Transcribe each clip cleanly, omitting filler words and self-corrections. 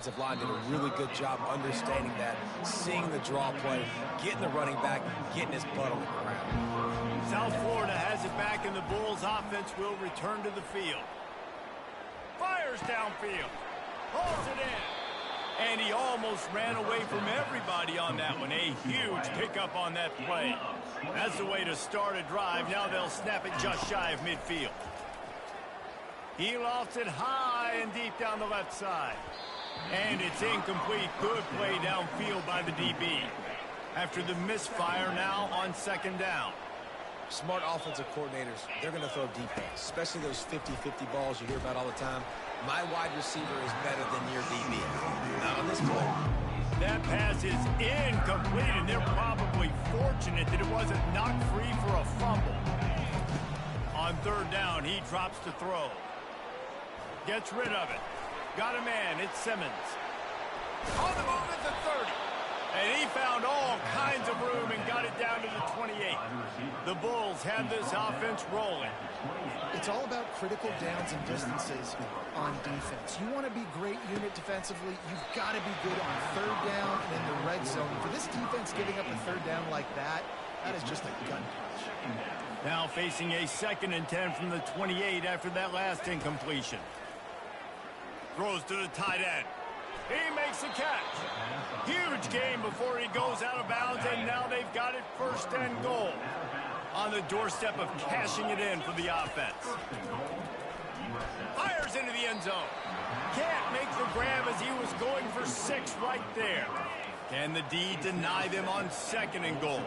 Offensive line did a really good job understanding that, seeing the draw play, getting the running back, getting his butt on the ground. South Florida has it back, and the Bulls offense will return to the field. Fires downfield. Pulls it in. And he almost ran away from everybody on that one. A huge pickup on that play. That's the way to start a drive. Now they'll snap it just shy of midfield. He lofts it high and deep down the left side. And it's incomplete. Good play downfield by the DB. After the misfire now on second down. Smart offensive coordinators, they're going to throw deep balls, especially those 50-50 balls you hear about all the time. My wide receiver is better than your DB. Not on this play. That pass is incomplete, and they're probably fortunate that it wasn't knocked free for a fumble. On third down, he drops to throw. Gets rid of it. Got a man. It's Simmons. On the move at the 30. And he found all kinds of room and got it down to the 28. The Bulls have this offense rolling. It's all about critical downs and distances on defense. You want to be great unit defensively, you've got to be good on third down and in the red zone. For this defense giving up a third down like that, that is just a gun punch. Now facing a 2nd and 10 from the 28 after that last incompletion. Throws to the tight end. He makes the catch. Huge gain before he goes out of bounds, and now they've got it 1st and goal. On the doorstep of cashing it in for the offense. Fires into the end zone. Can't make the grab as he was going for 6 right there. Can the D deny them on 2nd and goal?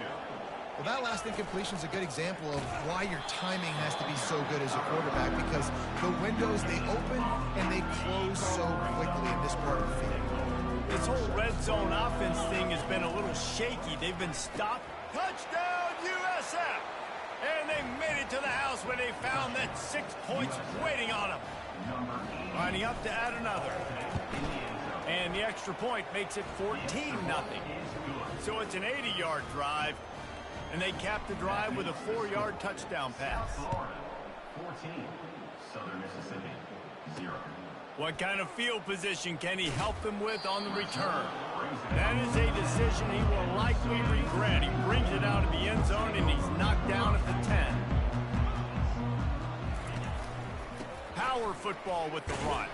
Well, that last incompletion is a good example of why your timing has to be so good as a quarterback, because the windows, they open and they close so quickly in this part of the field. This whole red zone offense thing has been a little shaky. They've been stopped. Touchdown, USF! And they made it to the house when they found that 6 points waiting on them. Lining up to add another. And the extra point makes it 14-0. So it's an 80-yard drive. And they cap the drive with a 4-yard touchdown pass. 14, Southern Mississippi, 0. What kind of field position can he help them with on the return? That is a decision he will likely regret. He brings it out of the end zone, and he's knocked down at the 10. Power football with the run.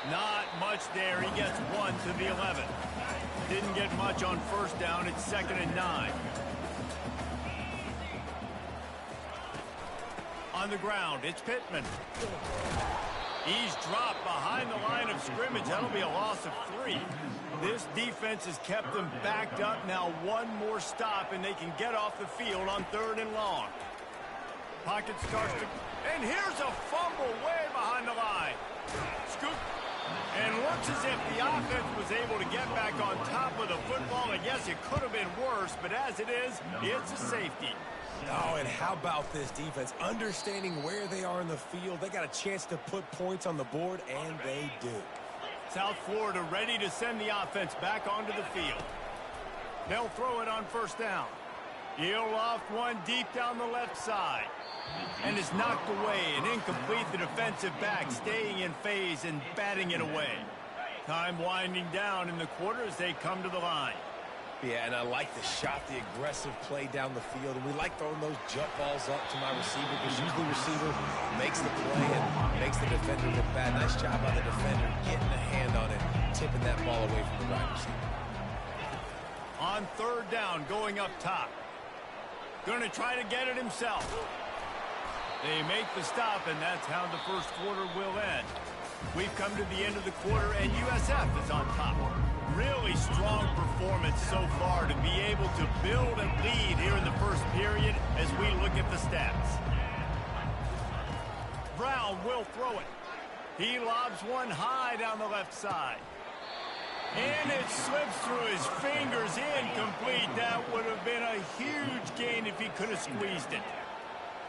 Not much there. He gets 1 to the 11. Didn't get much on 1st down. It's 2nd and 9. On the ground, it's Pittman. He's dropped behind the line of scrimmage. That'll be a loss of 3. This defense has kept them backed up. Now 1 more stop, and they can get off the field on 3rd and long. Pocket starts to... And here's a fumble way behind the line. Scoop. And looks as if the offense was able to get back on top of the football. And yes, it could have been worse, but as it is, it's a safety. Oh, and how about this defense? Understanding where they are in the field, they got a chance to put points on the board, and they do. South Florida ready to send the offense back onto the field. They'll throw it on 1st down. He'll loft one deep down the left side. And is knocked away and incomplete. The defensive back staying in phase and batting it away. Time winding down in the quarter as they come to the line. Yeah, and I like the shot, the aggressive play down the field. And we like throwing those jump balls up to my receiver, because usually the receiver makes the play and makes the defender look bad. Nice job by the defender getting a hand on it, tipping that ball away from the wide receiver. On 3rd down, going up top. Going to try to get it himself. They make the stop, and that's how the 1st quarter will end. We've come to the end of the quarter, and USF is on top. Really strong performance so far to be able to build and lead here in the 1st period as we look at the stats. Brown will throw it. He lobs one high down the left side. And it slips through his fingers, incomplete. That would have been a huge gain if he could have squeezed it.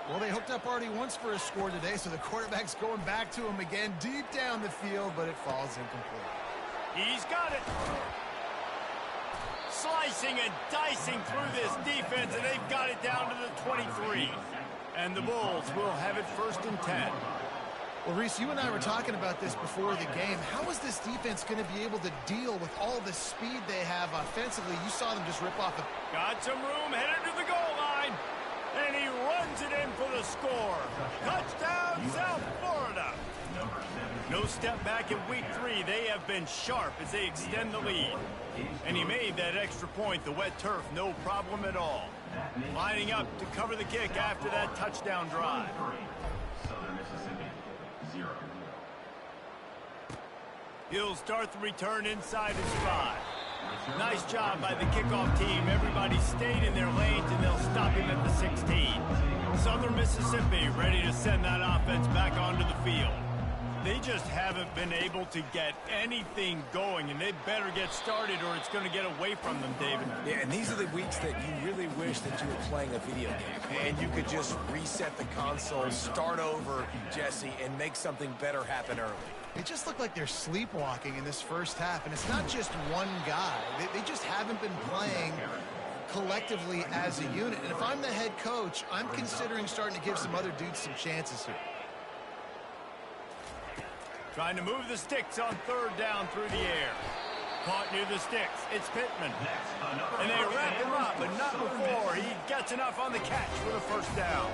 Well, they hooked up already once for a score today, so the quarterback's going back to him again deep down the field, but it falls incomplete. He's got it. Slicing and dicing through this defense, and they've got it down to the 23. And the Bulls will have it 1st and 10. Well, Reese, you and I were talking about this before the game. How is this defense going to be able to deal with all the speed they have offensively? You saw them just rip off the... Got some room, headed to the goal line. And he runs it in for the score. Touchdown, South Florida. No step back in week 3. They have been sharp as they extend the lead. And he made that extra point, the wet turf, no problem at all. Lining up to cover the kick after that touchdown drive. Southern Mississippi, 0. He'll start the return inside his 5. Nice job by the kickoff team. Everybody stayed in their lanes, and they'll stop him at the 16. Southern Mississippi ready to send that offense back onto the field. They just haven't been able to get anything going, and they better get started or it's going to get away from them, David. Yeah, and these are the weeks that you really wish that you were playing a video game and you could just reset the console, start over, Jesse, and make something better happen early. It just looked like they're sleepwalking in this first half, and it's not just one guy. They just haven't been playing collectively as a unit. And if I'm the head coach, I'm considering starting to give some other dudes some chances here. Trying to move the sticks on 3rd down through the air. Caught near the sticks. It's Pittman. And they wrap him up, but not before he gets enough on the catch for the 1st down.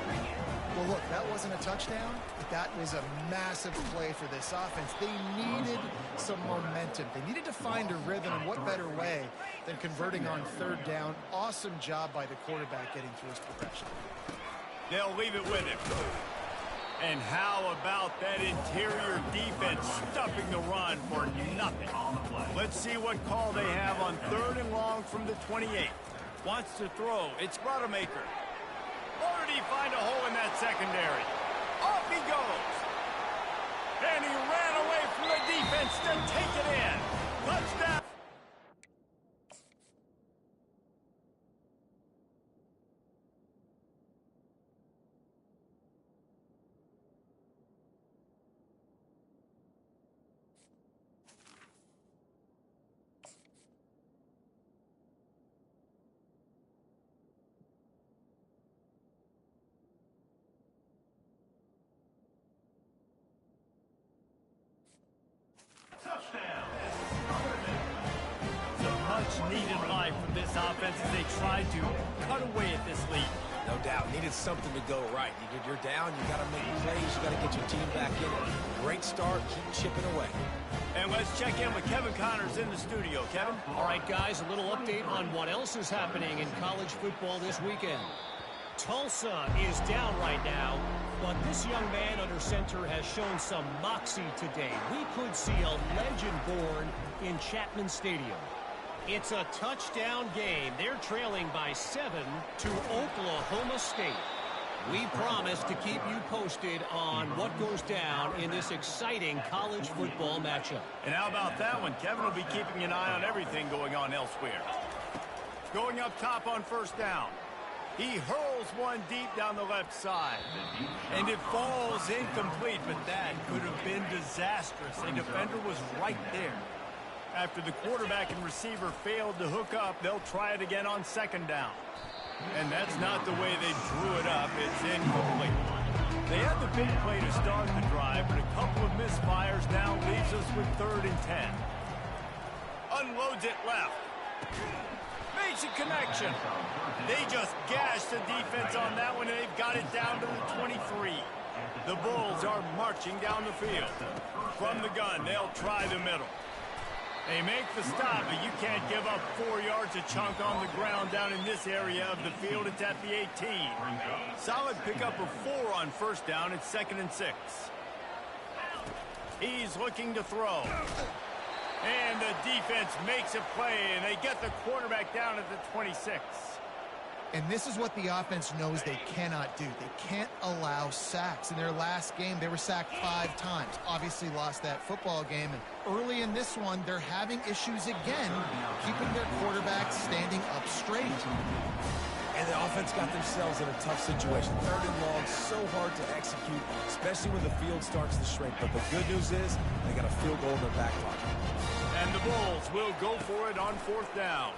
Well, look, that wasn't a touchdown, but that was a massive play for this offense. They needed some momentum. They needed to find a rhythm, and what better way than converting on 3rd down. Awesome job by the quarterback getting through his progression. They'll leave it with him. And how about that interior defense stuffing the run for nothing? Let's see what call they have on 3rd and long from the 28. Wants to throw. It's Rodemaker. Or did he find a hole in that secondary? Off he goes. And he ran away from the defense to take it in. Touchdown. Much-needed life from this offense as they try to cut away at this lead. No doubt. Needed something to go right. You're down. You got to make plays. You got to get your team back in it. Great start. Keep chipping away. And let's check in with Kevin Connors in the studio. Kevin? All right, guys, a little update on what else is happening in college football this weekend. Tulsa is down right now, but this young man under center has shown some moxie today. We could see a legend born in Chapman Stadium. It's a touchdown game. They're trailing by 7 to Oklahoma State. We promise to keep you posted on what goes down in this exciting college football matchup. And how about that one? Kevin will be keeping an eye on everything going on elsewhere. Going up top on 1st down. He hurls one deep down the left side. And it falls incomplete, but that could have been disastrous. A defender was right there. After the quarterback and receiver failed to hook up, they'll try it again on 2nd down. And that's not the way they drew it up. It's incomplete. They had the big play to start the drive, but a couple of misfires now leaves us with 3rd and 10. Unloads it left. Makes a connection. They just gashed the defense on that one, and they've got it down to the 23. The Bulls are marching down the field. From the gun, they'll try the middle. They make the stop, but you can't give up 4 yards a chunk on the ground down in this area of the field. It's at the 18. Solid pickup of 4 on 1st down. It's 2nd and 6. He's looking to throw. And the defense makes a play, and they get the quarterback down at the 26. And this is what the offense knows they cannot do. They can't allow sacks. In their last game, they were sacked 5 times. Obviously lost that football game. And early in this one, they're having issues again, keeping their quarterback standing up straight. And the offense got themselves in a tough situation. 3rd and long, so hard to execute, especially when the field starts to shrink. But the good news is they got a field goal in their back pocket. And the Bulls will go for it on 4th down.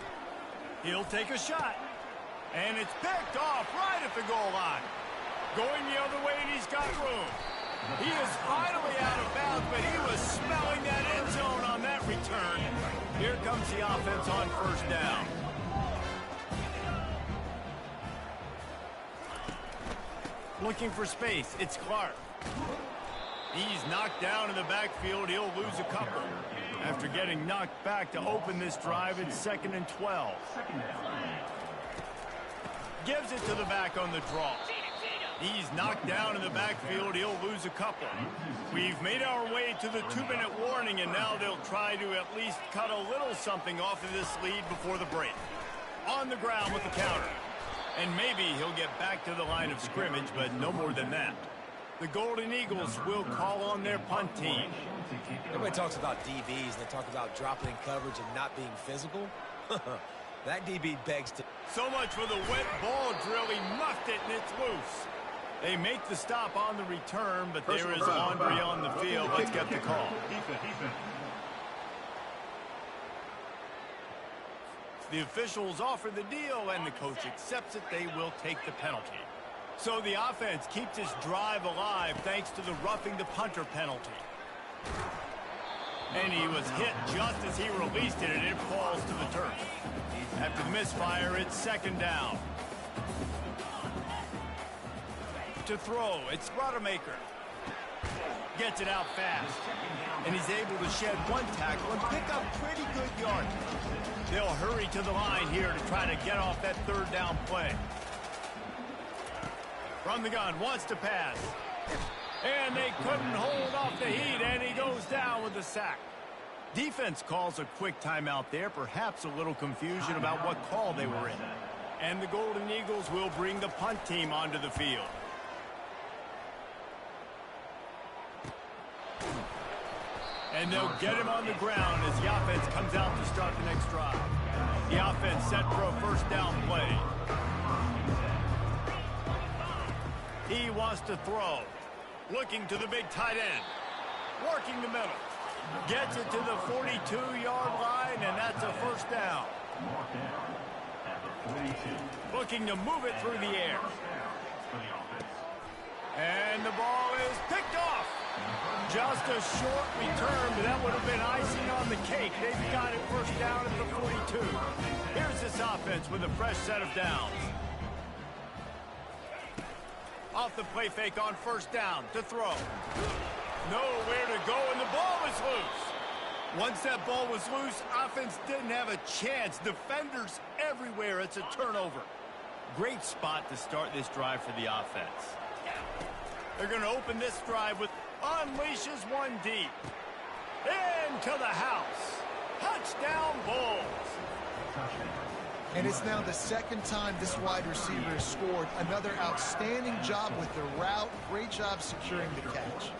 He'll take a shot. And it's picked off right at the goal line. Going the other way, and he's got room. He is finally out of bounds, but he was smelling that end zone on that return. Here comes the offense on first down. Looking for space. It's Clark. He's knocked down in the backfield. He'll lose a couple. After getting knocked back to open this drive, it's 2nd and 12. Gives it to the back on the draw. He's knocked down in the backfield. He'll lose a couple. We've made our way to the 2-minute warning, and now they'll try to at least cut a little something off of this lead before the break. On the ground with the counter. And maybe he'll get back to the line of scrimmage, but no more than that. The Golden Eagles will call on their punt team. Everybody talks about DBs, and they talk about dropping in coverage and not being physical. That DB begs to... So much for the wet ball drill. He muffed it, and it's loose. They make the stop on the return, but there is laundry on the field. Let's get the call. The officials offer the deal, and the coach accepts it. They will take the penalty. So the offense keeps its drive alive thanks to the roughing the punter penalty. And he was hit just as he released it, and it falls to the turf. After the misfire, it's 2nd down. To throw, it's Rodemaker. Gets it out fast. And he's able to shed one tackle and pick up pretty good yardage. They'll hurry to the line here to try to get off that 3rd down play. From the gun, wants to pass. And they couldn't hold off the heat, and he goes down with the sack. Defense calls a quick timeout there, perhaps a little confusion about what call they were in. And the Golden Eagles will bring the punt team onto the field. And they'll get him on the ground as the offense comes out to start the next drive. The offense set for a 1st down play. He wants to throw. Looking to the big tight end. Working the middle. Gets it to the 42-yard line, and that's a 1st down. Looking to move it through the air. And the ball is picked off. Just a short return, but that would have been icing on the cake. They've got it 1st down at the 42. Here's this offense with a fresh set of downs. Off the play fake on 1st down to throw. Nowhere to go, and the ball was loose. Once that ball was loose, offense didn't have a chance. Defenders everywhere. It's a turnover. Great spot to start this drive for the offense. They're going to open this drive with unleashes one deep. Into the house. Touchdown Bulls. And it's now the 2nd time this wide receiver has scored. Another outstanding job with the route. Great job securing the catch.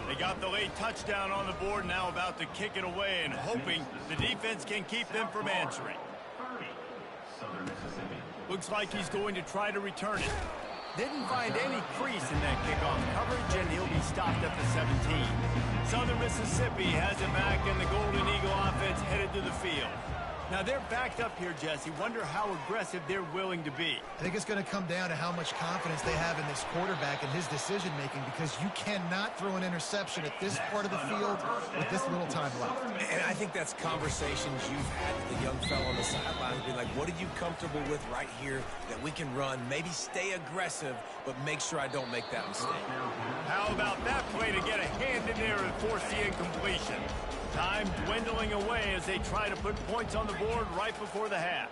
They got the late touchdown on the board, now about to kick it away and hoping the defense can keep them from answering. Looks like he's going to try to return it. Didn't find any crease in that kickoff coverage, and he'll be stopped at the 17. Southern Mississippi has it back, and the Golden Eagle offense headed to the field. Now they're backed up here, Jesse. Wonder how aggressive they're willing to be. I think it's going to come down to how much confidence they have in this quarterback and his decision-making, because you cannot throw an interception at this part of the field with this little time left. And I think that's conversations you've had with the young fellow on the sidelines, being like, what are you comfortable with right here that we can run? Maybe stay aggressive, but make sure I don't make that mistake. How about that play to get a hand in there and force the incompletion? Time dwindling away as they try to put points on the board right before the half.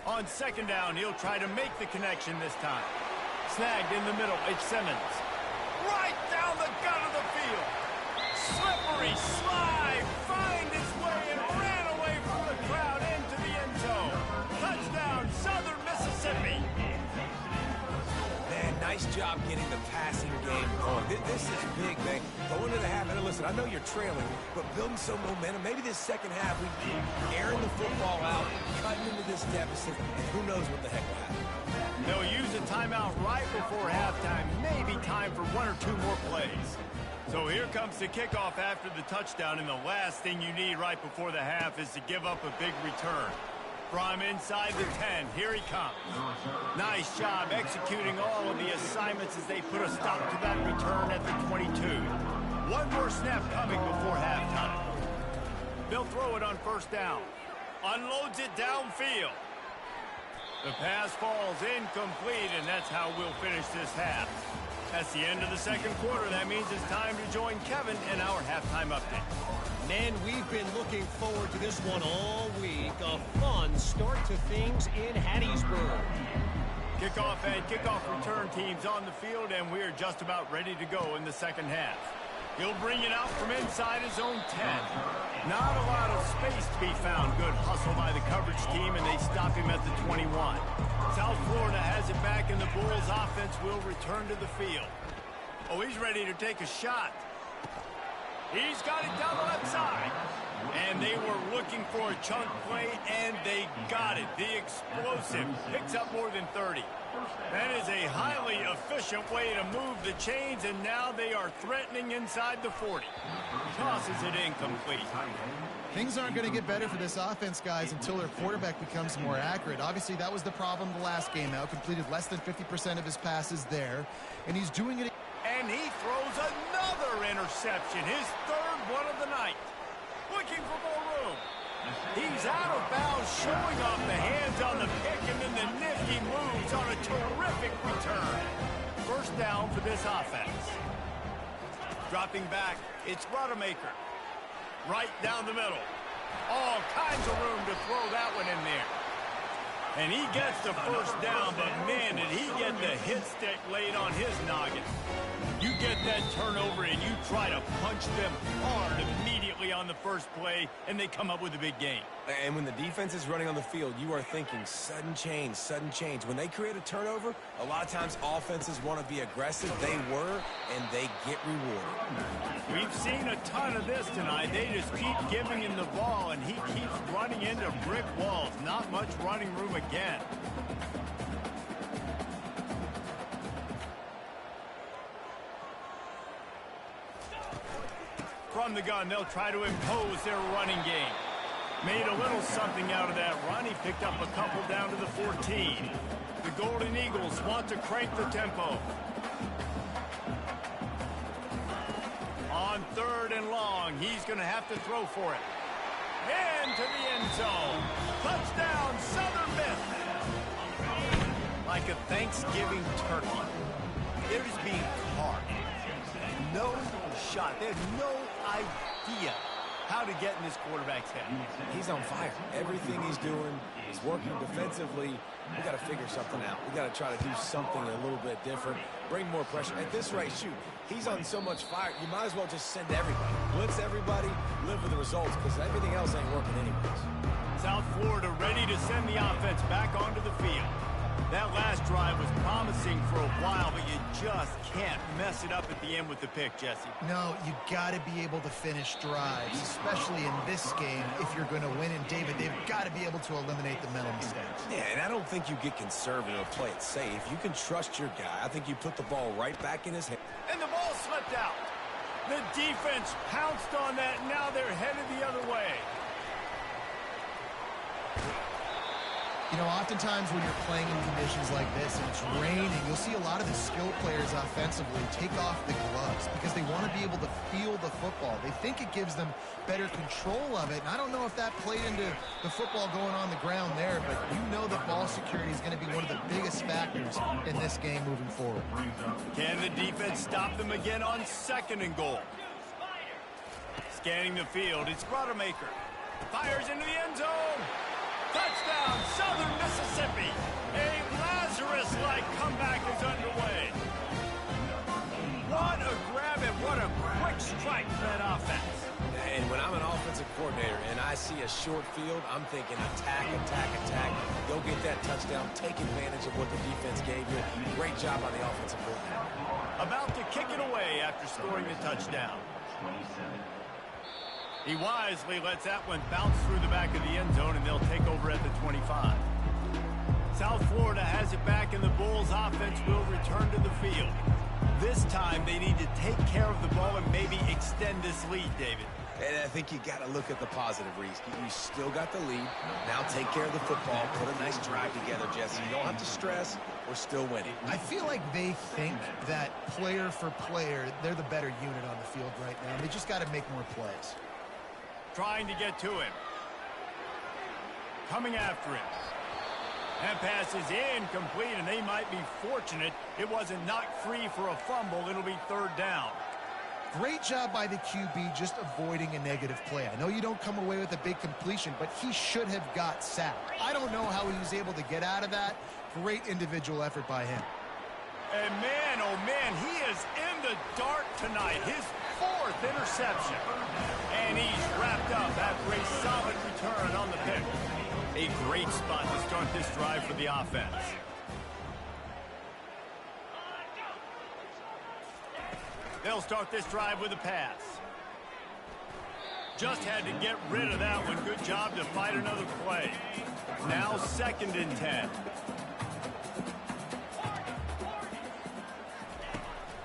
On 2nd down, he'll try to make the connection this time. Snagged in the middle, it's Simmons. Right down the gut of the field. Slippery slide, find its way and ran away from the crowd into the end zone. Touchdown, Southern Mississippi. Man, nice job getting the passing game going. This is big, man. Going to the half, and listen, I know you're trailing, but building some momentum. Maybe this 2nd half, we keep airing the football out, cutting into this deficit, and who knows what the heck will happen. They'll use a timeout right before halftime. Maybe time for 1 or 2 more plays. So here comes the kickoff after the touchdown, and the last thing you need right before the half is to give up a big return. From inside the 10, here he comes. Nice job executing all of the assignments as they put a stop to that return at the 22. One more snap coming before halftime. They'll throw it on first down. Unloads it downfield. The pass falls incomplete, and that's how we'll finish this half. That's the end of the second quarter. That means it's time to join Kevin in our halftime update. Man, we've been looking forward to this one all week. A fun start to things in Hattiesburg. Kickoff and kickoff return teams on the field, and we're just about ready to go in the second half. He'll bring it out from inside his own 10. Not a lot of space to be found. Good hustle by the coverage team, and they stop him at the 21. South Florida has it back, and the Bulls offense will return to the field. Oh, he's ready to take a shot. He's got it down the left side. And they were looking for a chunk play, and they got it. The explosive picks up more than 30. That is a highly efficient way to move the chains, and now they are threatening inside the 40. Tosses it incomplete. Things aren't going to get better for this offense, guys, until their quarterback becomes more accurate. Obviously, that was the problem the last game out. Completed less than 50% of his passes there, and he's doing it. And he throws another interception, his third one of the night. Looking for more room. He's out of bounds, showing off the hands on the pick, and then the nifty moves on a terrific return. First down for this offense. Dropping back, it's Rodemaker. Right down the middle. All kinds of room to throw that one in there. And he gets the first down, but man, did he get the hit stick laid on his noggin. You get that turnover and you try to punch them hard immediately on the first play, and they come up with a big gain. And when the defense is running on the field, you are thinking sudden change, sudden change. When they create a turnover, a lot of times offenses want to be aggressive. They were, and they get rewarded. We've seen a ton of this tonight. They just keep giving him the ball, and he keeps running into brick walls. Not much running room again. From the gun, they'll try to impose their running game. Made a little something out of that run. He picked up a couple down to the 14. The Golden Eagles want to crank the tempo. On third and long, he's going to have to throw for it. Into the end zone. Touchdown, Southern Miss. Like a Thanksgiving turkey. They're just being carved. No shot. They have no idea how to get in this quarterback's head. He's on fire. Everything he's doing is working defensively. We got to figure something out. We got to try to do something a little bit different. Bring more pressure. At this rate, shoot, he's on so much fire, you might as well just send everybody. Blitz everybody, live with the results, because everything else ain't working anyways. South Florida ready to send the offense back onto the field. That last drive was promising for a while, but you just can't mess it up at the end with the pick, Jesse. No, you got to be able to finish drives, especially in this game if you're going to win. And, David, they've got to be able to eliminate the mental mistakes. Yeah, and I don't think you get conservative or play it safe. You can trust your guy. I think you put the ball right back in his hand. And the ball slipped out. The defense pounced on that, and now they're headed the other way. You know, oftentimes when you're playing in conditions like this and it's raining, you'll see a lot of the skill players offensively take off the gloves because they want to be able to feel the football. They think it gives them better control of it. And I don't know if that played into the football going on the ground there, but you know that ball security is going to be one of the biggest factors in this game moving forward. Can the defense stop them again on second and goal? Scanning the field, it's Rodemaker. Fires into the end zone. Touchdown, Southern Mississippi. A Lazarus-like comeback is underway. What a grab and what a quick strike for that offense. And when I'm an offensive coordinator and I see a short field, I'm thinking attack, attack, attack. Go get that touchdown. Take advantage of what the defense gave you. Great job by the offensive coordinator. About to kick it away after scoring the touchdown. 27. He wisely lets that one bounce through the back of the end zone, and they'll take over at the 25. South Florida has it back, and the Bulls offense will return to the field. This time, they need to take care of the ball and maybe extend this lead, David. And I think you got to look at the positive, Reese. You still got the lead. Now take care of the football. Put a nice drive together, Jesse. You don't have to stress. We're still winning. I feel like they think that player for player, they're the better unit on the field right now. They just got to make more plays. Trying to get to him. Coming after him. That pass is incomplete, and they might be fortunate it wasn't knocked free for a fumble. It'll be third down. Great job by the QB just avoiding a negative play. I know you don't come away with a big completion, but he should have got sacked. I don't know how he was able to get out of that. Great individual effort by him. And man, oh man, he is in the dark tonight. His 4th interception. And he's wrapped up after a solid return on the pick. A great spot to start this drive for the offense. They'll start this drive with a pass. Just had to get rid of that one. Good job to fight another play. Now 2nd and 10.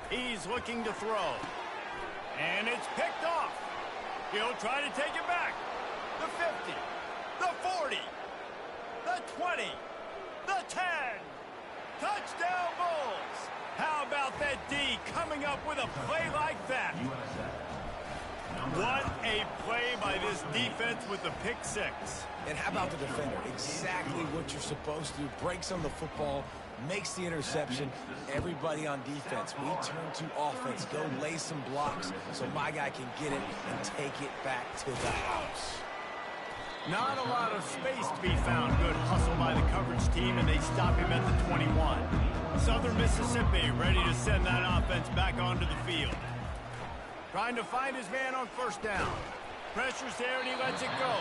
He's looking to throw. And it's picked off. He'll try to take it back. The 50. The 40. The 20. The 10. Touchdown Bulls. How about that D coming up with a play like that? What a play by this defense with the pick 6. And how about the defender? Exactly what you're supposed to do. Breaks on the football, makes the interception. Everybody on defense, we turn to offense. Go lay some blocks so my guy can get it and take it back to the house. Not a lot of space to be found. Good hustle by the coverage team, and they stop him at the 21. Southern Mississippi ready to send that offense back onto the field. Trying to find his man on 1st down. Pressure's there, and he lets it go.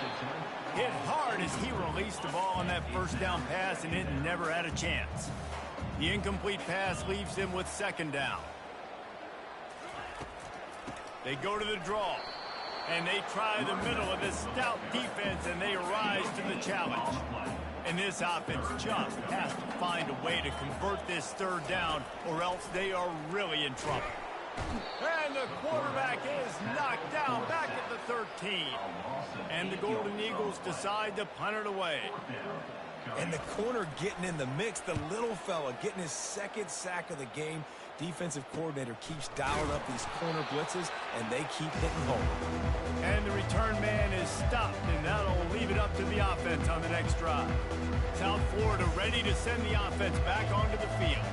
Hit hard as he released the ball on that 1st down pass, and it never had a chance. The incomplete pass leaves him with 2nd down. They go to the draw. And they try the middle of this stout defense, and they rise to the challenge. And this offense just has to find a way to convert this 3rd down, or else they are really in trouble. And the quarterback is knocked down back at the 13. And the Golden Eagles decide to punt it away. And the corner getting in the mix, the little fella getting his 2nd sack of the game. Defensive coordinator keeps dialing up these corner blitzes, and they keep hitting home. And the return man is stopped, and that'll leave it up to the offense on the next drive. South Florida ready to send the offense back onto the field.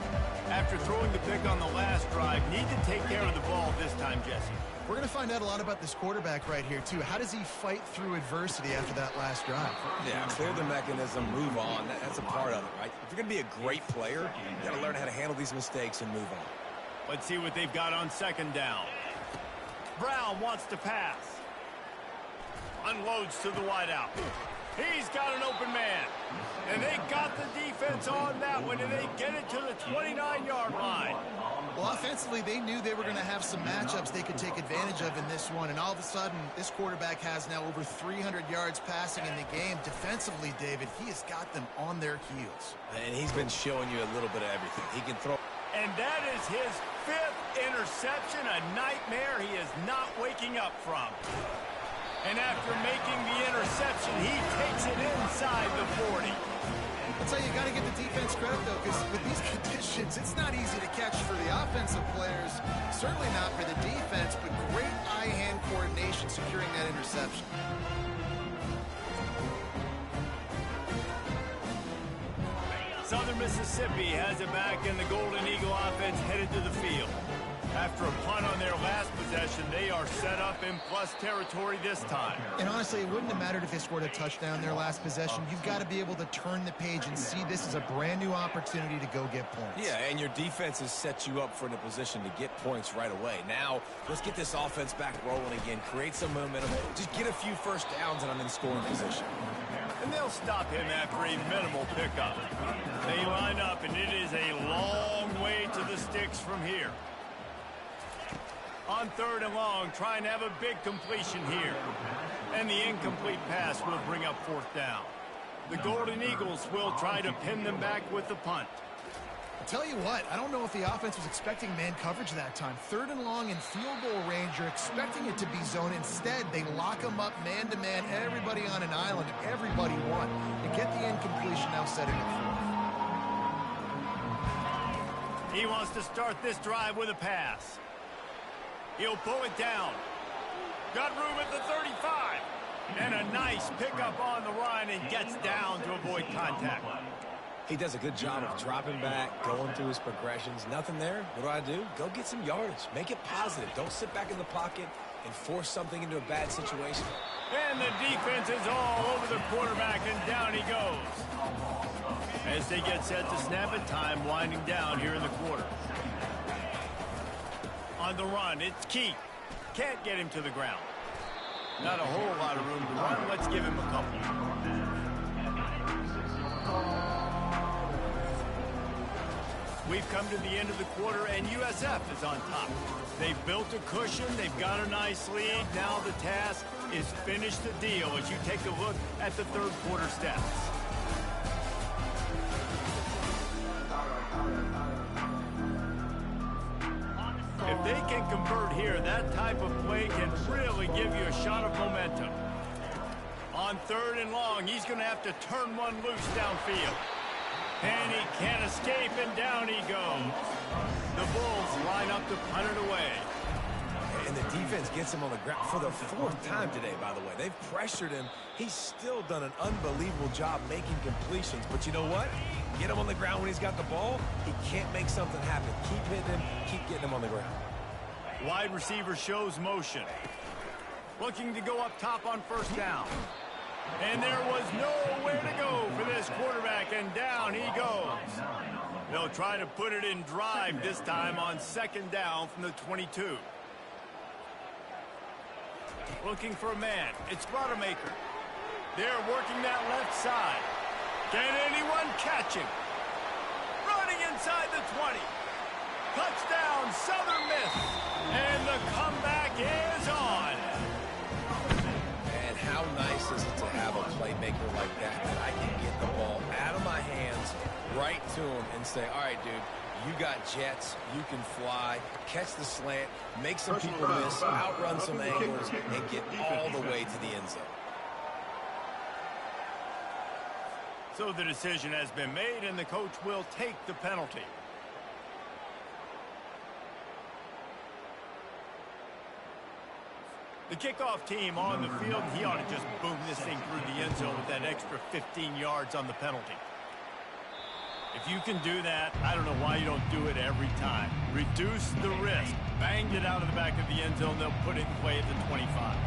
After throwing the pick on the last drive, need to take care of the ball this time, Jesse. We're going to find out a lot about this quarterback right here, too. How does he fight through adversity after that last drive? Yeah, clear the mechanism, move on. That's a part of it, right? If you're going to be a great player, you got to learn how to handle these mistakes and move on. Let's see what they've got on 2nd down. Brown wants to pass. Unloads to the wideout. He's got an open man. And they got the defense on that one, and they get it to the 29-yard line. Well, offensively, they knew they were going to have some matchups they could take advantage of in this one, and all of a sudden, this quarterback has now over 300 yards passing in the game. Defensively, David, he has got them on their heels. And he's been showing you a little bit of everything. He can throw. And that is his 5th interception, a nightmare he is not waking up from. And after making the interception, he takes it inside the 40. I'll tell you, you got to give the defense credit, though, because with these conditions, it's not easy to catch for the offensive players. Certainly not for the defense, but great eye-hand coordination securing that interception. Southern Mississippi has it back, and the Golden Eagle offense headed to the field. After a punt on their last possession, they are set up in plus territory this time. And honestly, it wouldn't have mattered if they scored a touchdown their last possession. You've got to be able to turn the page and see this as a brand new opportunity to go get points. Yeah, and your defense has set you up for a position to get points right away. Now, let's get this offense back rolling again, create some momentum, just get a few 1st downs, and I'm in scoring position. And they'll stop him after a minimal pickup. They line up, and it is a long way to the sticks from here. On 3rd and long, trying to have a big completion here. And the incomplete pass will bring up 4th down. The Golden Eagles will try to pin them back with the punt. Tell you what, I don't know if the offense was expecting man coverage that time. 3rd and long in field goal range, you're expecting it to be zone. Instead, they lock them up man-to-man, everybody on an island, everybody won. They get the incompletion, now setting it forth. He wants to start this drive with a pass. He'll pull it down. Got room at the 35. And a nice pickup on the run and gets down to avoid contact. He does a good job of dropping back, going through his progressions. Nothing there. What do? Go get some yardage. Make it positive. Don't sit back in the pocket and force something into a bad situation. And the defense is all over the quarterback, and down he goes. As they get set to snap it, time winding down here in the quarter. On the run, it's Keith. Can't get him to the ground. Not a whole lot of room to run. Let's give him a couple. We've come to the end of the quarter, and USF is on top. They've built a cushion. They've got a nice lead. Now the task is finish the deal as you take a look at the third quarter stats. If they can convert here, that type of play can really give you a shot of momentum. On 3rd and long, he's going to have to turn one loose downfield. And he can't escape, and down he goes. The Bulls line up to punt it away. And the defense gets him on the ground for the 4th time today, by the way. They've pressured him. He's still done an unbelievable job making completions. But you know what? Get him on the ground when he's got the ball. He can't make something happen. Keep hitting him. Keep getting him on the ground. Wide receiver shows motion. Looking to go up top on 1st down. And there was nowhere to go for this quarterback, and down he goes. They'll try to put it in drive this time on 2nd down from the 22. Looking for a man. It's Rodemaker. They're working that left side. Can anyone catch him? Running inside the 20. Touchdown, Southern Miss. And the comeback is on. And how nice is it to have a playmaker like that I can get the ball out of my hands right to him and say, all right, dude, you got jets, you can fly, catch the slant, make some people miss, outrun some anglers, and get all the way to the end zone. So the decision has been made, and the coach will take the penalty. The kickoff team on the field, he ought to just boom this thing through the end zone with that extra 15 yards on the penalty. If you can do that, I don't know why you don't do it every time. Reduce the risk. Banged it out of the back of the end zone. They'll put it in play at the 25.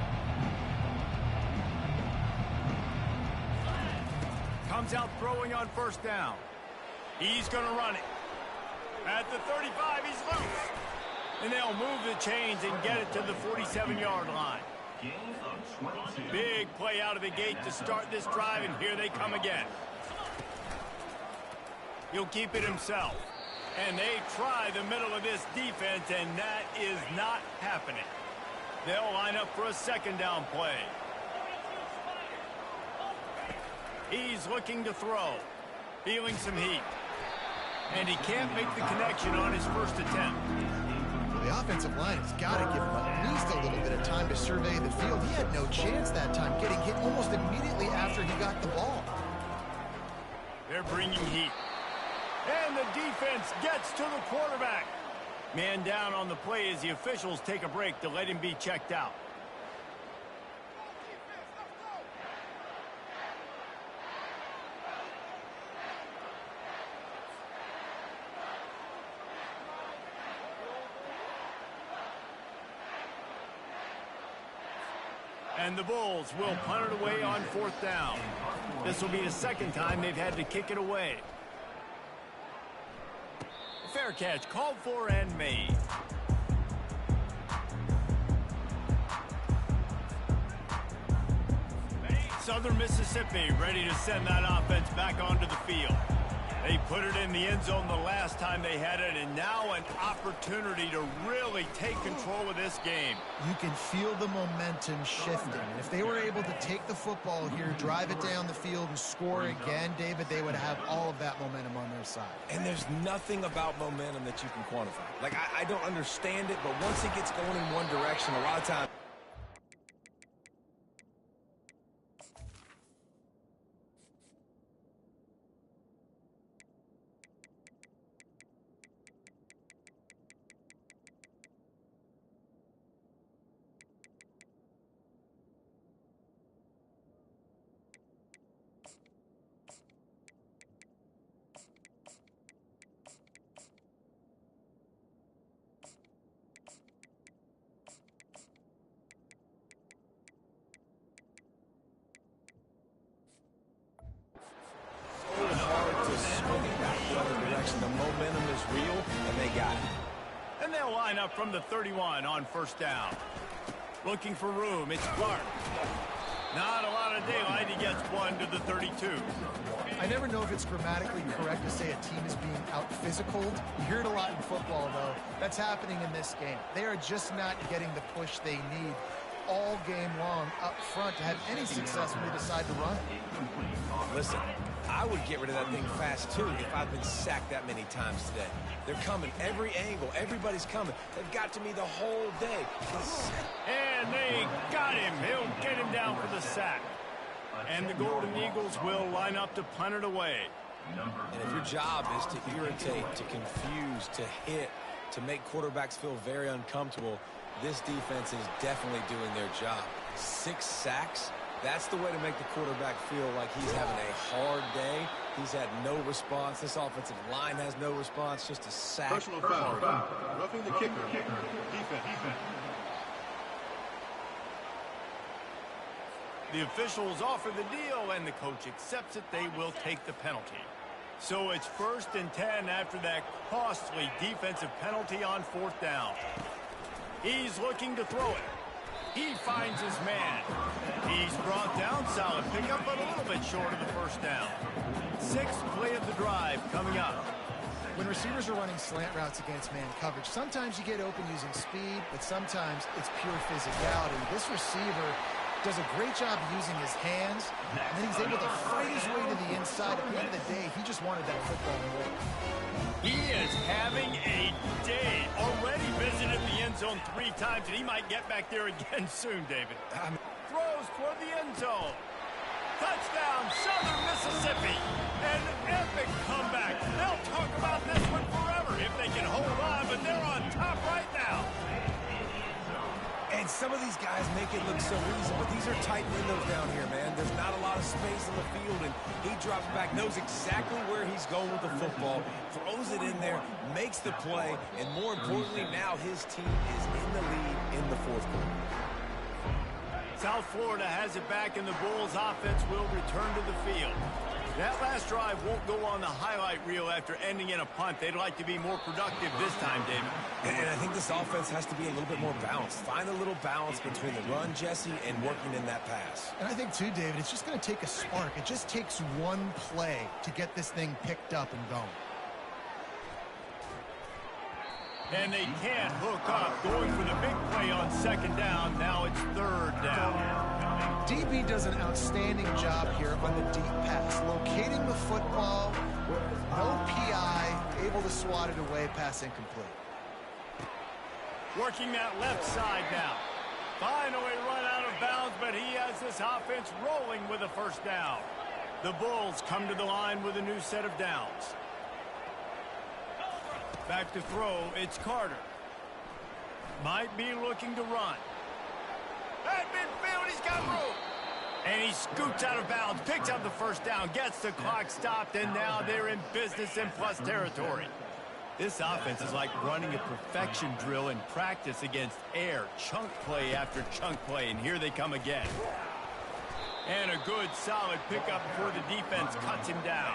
Comes out throwing on 1st down. He's going to run it. At the 35, he's loose. And they'll move the chains and get it to the 47-yard line. Big play out of the gate to start this drive, and here they come again. He'll keep it himself. And they try the middle of this defense, and that is not happening. They'll line up for a 2nd down play. He's looking to throw. Feeling some heat. And he can't make the connection on his first attempt. The offensive line has got to give him at least a little bit of time to survey the field. He had no chance that time, getting hit almost immediately after he got the ball. They're bringing heat. And the defense gets to the quarterback. Man down on the play as the officials take a break to let him be checked out. And the Bulls will punt it away on 4th down. This will be the 2nd time they've had to kick it away. Fair catch called for and made. Southern Mississippi ready to send that offense back onto the field. They put it in the end zone the last time they had it, and now an opportunity to really take control of this game. You can feel the momentum shifting. If they were able to take the football here, drive it down the field, and score again, David, they would have all of that momentum on their side. And there's nothing about momentum that you can quantify. Like, I don't understand it, but once it gets going in one direction, a lot of times... The momentum is real, and they got it. And they'll line up from the 31 on first down. Looking for room, it's Clark. Not a lot of daylight, he gets one to the 32. I never know if it's grammatically correct to say a team is being out-physicaled. You hear it a lot in football, though. That's happening in this game. They are just not getting the push they need all game long up front to have any success when they decide to run it. Listen, I would get rid of that thing fast, too, if I've been sacked that many times today. They're coming every angle. Everybody's coming. They've got to me the whole day. And they got him. He'll get him down for the sack. And the Golden Eagles will line up to punt it away. And if your job is to irritate, to confuse, to hit, to make quarterbacks feel very uncomfortable, this defense is definitely doing their job. 6 sacks, that's the way to make the quarterback feel like he's having a hard day. He's had no response. This offensive line has no response, just a sack. Personal foul. Roughing the kicker. Defense. The officials offer the deal, and the coach accepts it. They will take the penalty. So it's 1st and 10 after that costly defensive penalty on 4th down. He's looking to throw it. He finds his man. He's brought down, solid pickup, but a little bit short of the first down. 6th play of the drive coming up. When receivers are running slant routes against man coverage, sometimes you get open using speed, but sometimes it's pure physicality. This receiver does a great job using his hands, and then he's able to fight his way to the inside. At the end of the day, he just wanted that football more. He is having a day. Already visited the end zone 3 times, and he might get back there again soon, David. Throws toward the end zone. Touchdown, Southern Mississippi. An epic comeback. They'll talk about this one forever if they can hold on, but they're on top right now. And some of these guys make it look so easy, but these are tight windows down here, man. There's not a lot of space on the field, and he drops back, knows exactly where he's going with the football, throws it in there, makes the play, and more importantly, now his team is in the lead in the 4th quarter. South Florida has it back, and the Bulls offense will return to the field. That last drive won't go on the highlight reel after ending in a punt. They'd like to be more productive this time, David. And I think this offense has to be a little bit more balanced. Find a little balance between the run, Jesse, and working in that pass. And I think, too, David, it's just going to take a spark. It just takes one play to get this thing picked up and going. And they can't hook up. Going for the big play on 2nd down. Now it's 3rd down. DB does an outstanding job here on the deep pass, locating the football, no PI, able to swat it away, pass incomplete. Working that left side now. Finally run out of bounds, but he has this offense rolling with a 1st down. The Bulls come to the line with a new set of downs. Back to throw, it's Carter. Might be looking to run. At midfield, he's got room. And he scoots out of bounds, picks up the 1st down, gets the clock stopped, and now they're in business in plus territory. This offense is like running a perfection drill in practice against air. Chunk play after chunk play, and here they come again. And a good, solid pickup before the defense cuts him down.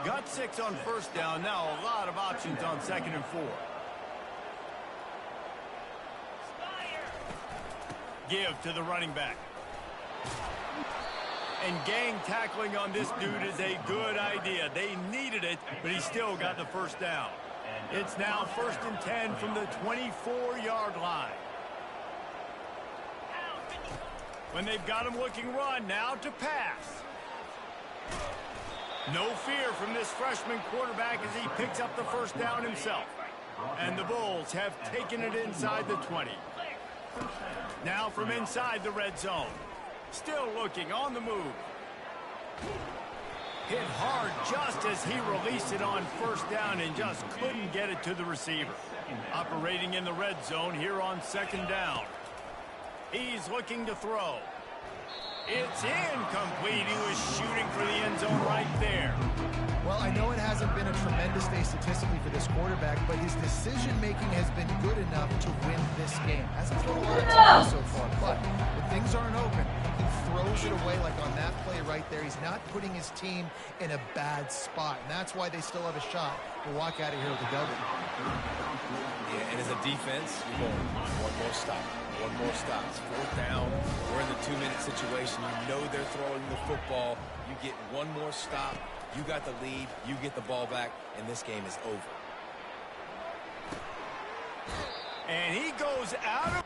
Got 6 on 1st down, now a lot of options on 2nd and 4. Give to the running back. And gang tackling on this dude is a good idea. They needed it, but he still got the first down. It's now 1st and 10 from the 24-yard line. When they've got him looking run, now to pass. No fear from this freshman quarterback as he picks up the first down himself. And the Bulls have taken it inside the 20. Now from inside the red zone. Still looking on the move. Hit hard just as he released it on first down and just couldn't get it to the receiver. Operating in the red zone here on 2nd down. He's looking to throw. It's incomplete. He was shooting for the end zone right there. Well, I know it hasn't been a tremendous day statistically for this quarterback, but his decision-making has been good enough to win this game. Hasn't thrown a lot of time so far, but when things aren't open, he throws it away like on that play right there. He's not putting his team in a bad spot, and that's why they still have a shot to walk out of here with a W. Yeah, and as a defense, you're going one more stop. One more stop. It's 4th down. We're in the 2-minute situation. You know they're throwing the football. You get one more stop. You got the lead. You get the ball back, and this game is over. And he goes out of